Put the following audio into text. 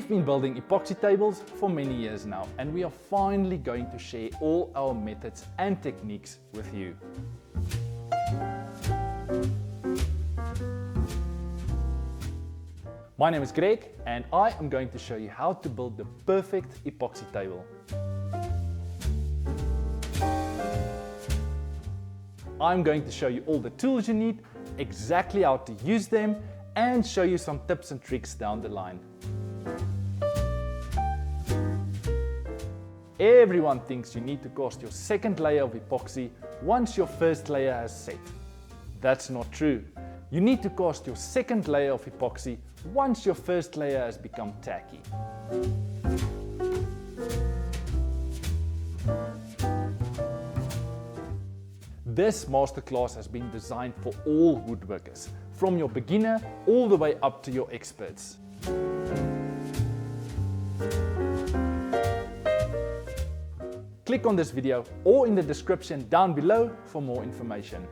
We've been building epoxy tables for many years now, and we are finally going to share all our methods and techniques with you. My name is Greg, and I am going to show you how to build the perfect epoxy table. I'm going to show you all the tools you need, exactly how to use them, and show you some tips and tricks down the line. Everyone thinks you need to cast your second layer of epoxy once your first layer has set. That's not true. You need to cast your second layer of epoxy once your first layer has become tacky. This masterclass has been designed for all woodworkers, from your beginner all the way up to your experts. Click on this video or in the description down below for more information.